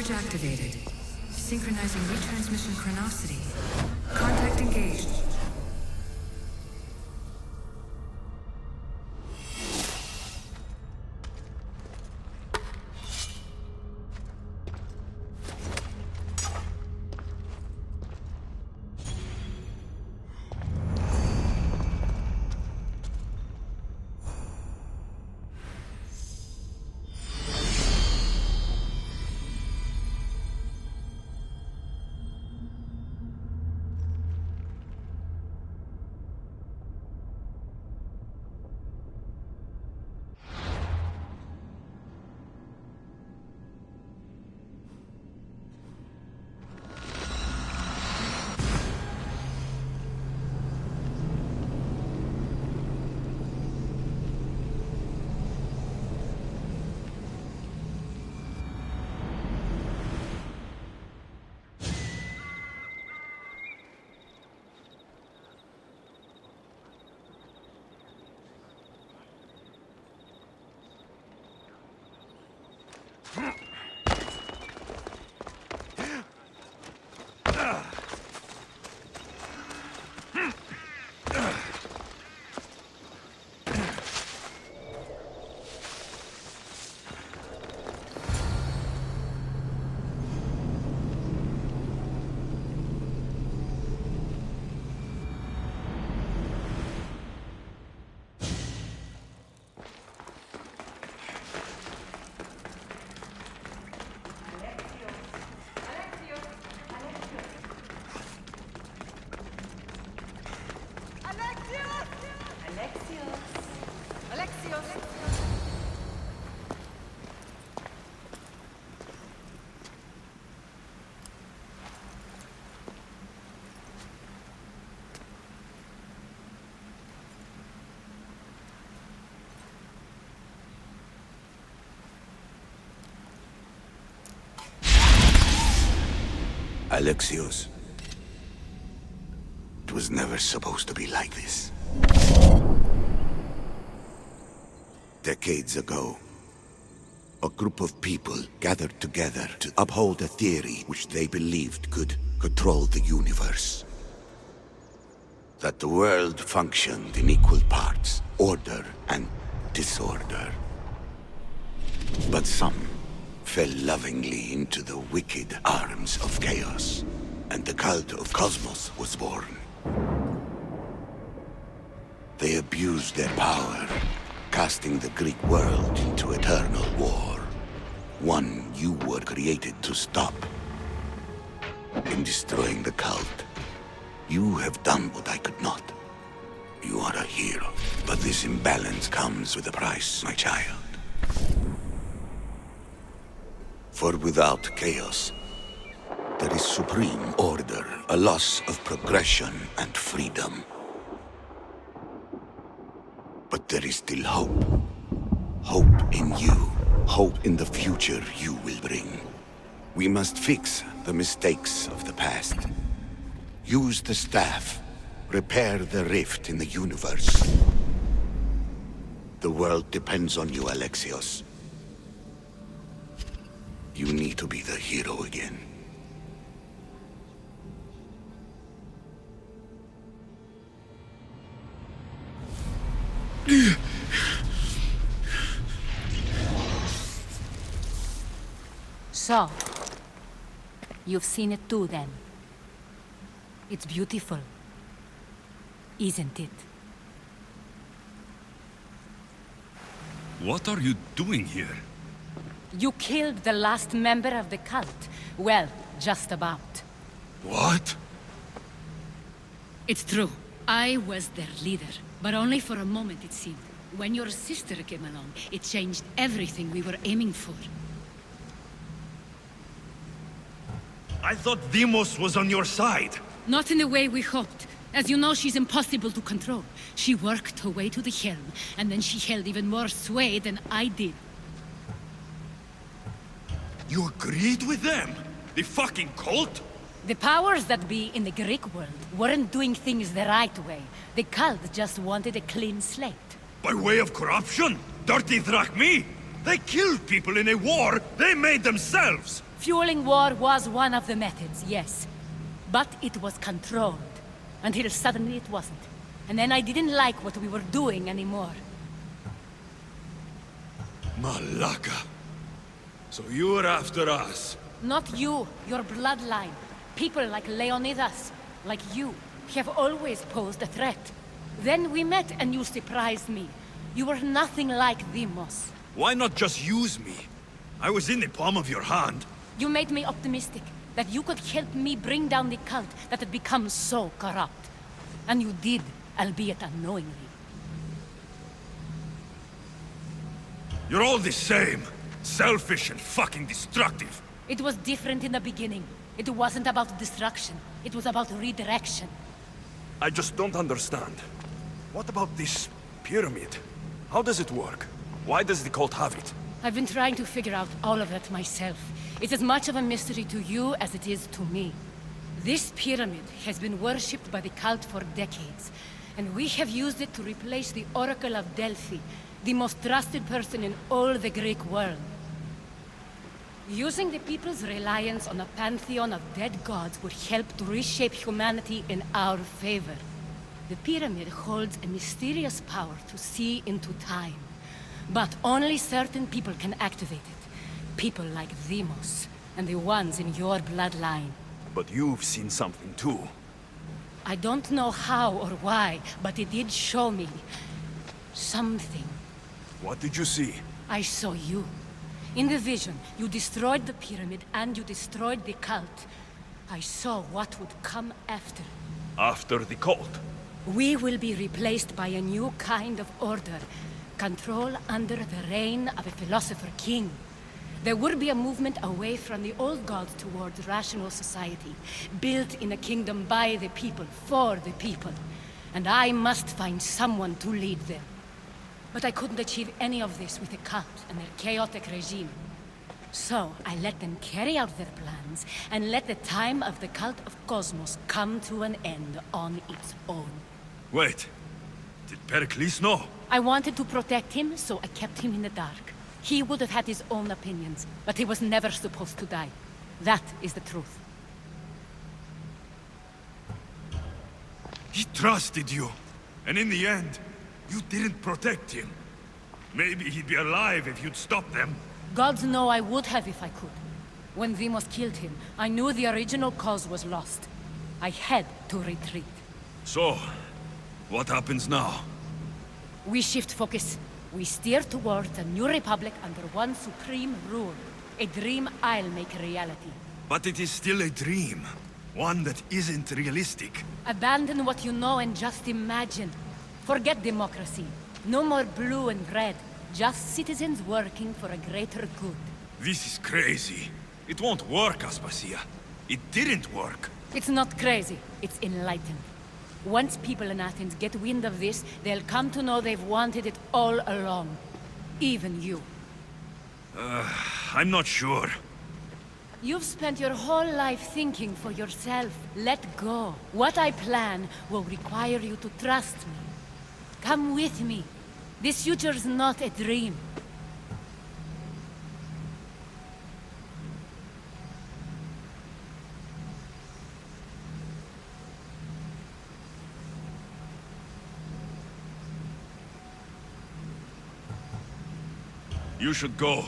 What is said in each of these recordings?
Storage activated. Synchronizing retransmission chronicity. Contact engaged. Alexios. It was never supposed to be like this. Decades ago, a group of people gathered together to uphold a theory which they believed could control the universe. That the world functioned in equal parts, order and disorder. But some fell lovingly into the wicked arms of chaos, and the cult of Cosmos was born. They abused their power, casting the Greek world into eternal war. One you were created to stop. In destroying the cult, you have done what I could not. You are a hero, but this imbalance comes with a price, my child. For without chaos, there is supreme order, a loss of progression and freedom. But there is still hope. Hope in you. Hope in the future you will bring. We must fix the mistakes of the past. Use the staff. Repair the rift in the universe. The world depends on you, Alexios. You need to be the hero again. So, you've seen it too then. It's beautiful, isn't it? What are you doing here? You killed the last member of the cult. Well, just about. What? It's true. I was their leader, but only for a moment it seemed. When your sister came along, it changed everything we were aiming for. I thought Deimos was on your side. Not in the way we hoped. As you know, she's impossible to control. She worked her way to the helm, and then she held even more sway than I did. You agreed with them? The fucking cult? The powers that be in the Greek world weren't doing things the right way. The cult just wanted a clean slate. By way of corruption? Dirty Drachmi? They killed people in a war they made themselves! Fueling war was one of the methods, yes. But it was controlled. Until suddenly it wasn't. And then I didn't like what we were doing anymore. Malaka. So you were after us? Not you, your bloodline. People like Leonidas, like you, have always posed a threat. Then we met and you surprised me. You were nothing like Demos. Why not just use me? I was in the palm of your hand. You made me optimistic that you could help me bring down the cult that had become so corrupt. And you did, albeit unknowingly. You're all the same. Selfish and fucking destructive. It was different in the beginning. It wasn't about destruction. It was about redirection. I just don't understand. What about this pyramid? How does it work? Why does the cult have it? I've been trying to figure out all of that myself. It's as much of a mystery to you as it is to me. This pyramid has been worshipped by the cult for decades, and we have used it to replace the Oracle of Delphi, the most trusted person in all the Greek world. Using the people's reliance on a pantheon of dead gods would help to reshape humanity in our favor. The pyramid holds a mysterious power to see into time. But only certain people can activate it. People like Demos, and the ones in your bloodline. But you've seen something too. I don't know how or why, but it did show me something. What did you see? I saw you. In the vision, you destroyed the pyramid and you destroyed the cult. I saw what would come after. After the cult? We will be replaced by a new kind of order. Control under the reign of a philosopher king. There would be a movement away from the old gods towards rational society, built in a kingdom by the people, for the people. And I must find someone to lead them. But I couldn't achieve any of this with the cult and their chaotic regime. So I let them carry out their plans, and let the time of the cult of Cosmos come to an end on its own. Wait. Did Pericles know? I wanted to protect him, so I kept him in the dark. He would have had his own opinions, but he was never supposed to die. That is the truth. He trusted you. And in the end, you didn't protect him. Maybe he'd be alive if you'd stopped them. Gods know I would have if I could. When Demos killed him, I knew the original cause was lost. I had to retreat. So, what happens now? We shift focus. We steer towards a new republic under one supreme rule. A dream I'll make a reality. But it is still a dream. One that isn't realistic. Abandon what you know and just imagine. Forget democracy. No more blue and red. Just citizens working for a greater good. This is crazy. It won't work, Aspasia. It didn't work. It's not crazy. It's enlightened. Once people in Athens get wind of this, they'll come to know they've wanted it all along. Even you. I'm not sure. You've spent your whole life thinking for yourself. Let go. What I plan will require you to trust me. Come with me. This future's not a dream. You should go.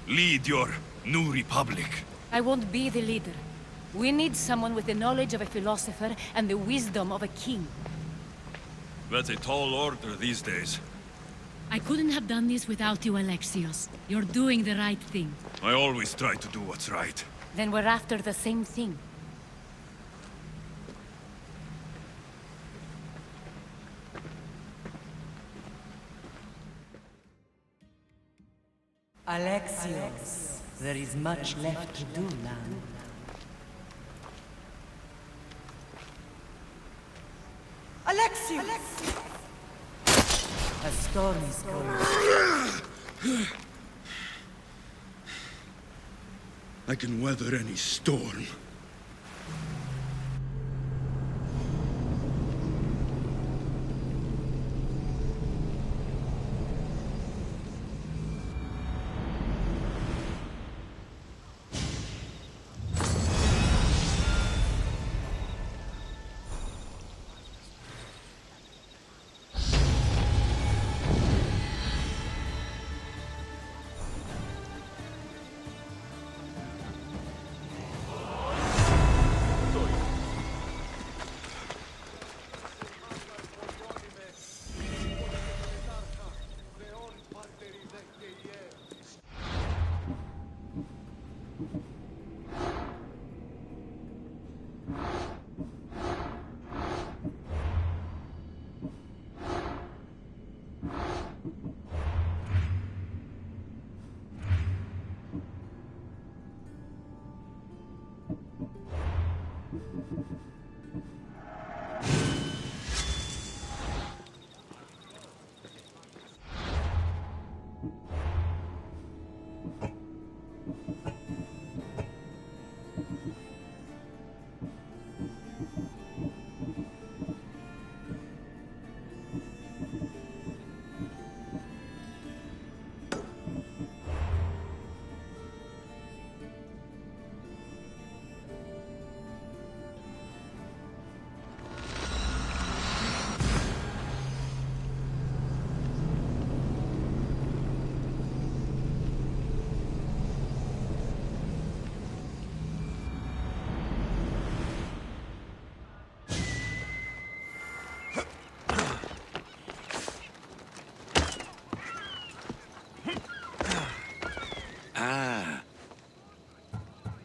Lead your new republic. I won't be the leader. We need someone with the knowledge of a philosopher and the wisdom of a king. That's a tall order these days. I couldn't have done this without you, Alexios. You're doing the right thing. I always try to do what's right. Then we're after the same thing. Alexios, there is much left to do now. Alexios! A storm is coming. I can weather any storm.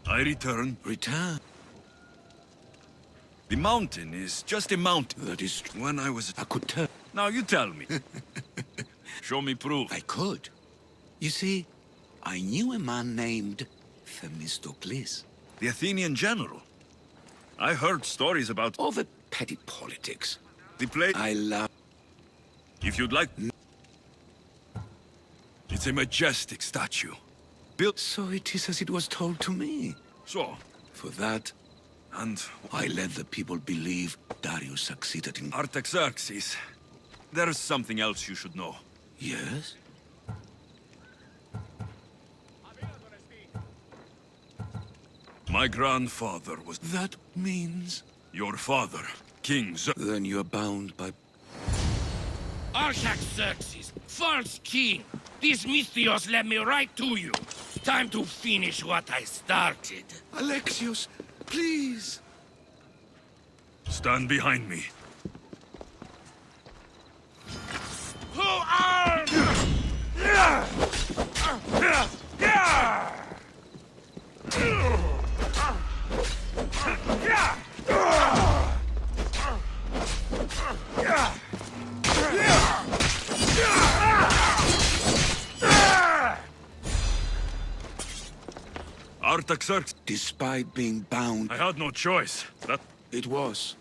I return. Return. The mountain is just a mountain. That is... When I was... I could tell. Now you tell me. Show me proof. I could. You see, I knew a man named Themistocles. The Athenian general. I heard stories about... All the petty politics. The place... I love... If you'd like... It's a majestic statue. Built... So it is as it was told to me. So... For that, And... I let the people believe Darius succeeded in... Artaxerxes. There's something else you should know. Yes? My grandfather was... That means... Your father, King Z... Then you're bound by... Artaxerxes, false king! These Mythios led me right to you. Time to finish what I started. Alexios, please! Stand behind me. Who are... Artaxerxes... Despite being bound... I had no choice. That... It was.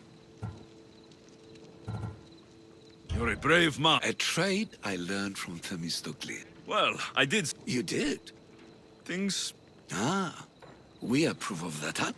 You're a brave man. A trade I learned from Themistocles. Well, I did... You did? Things... Ah, we approve of that, huh?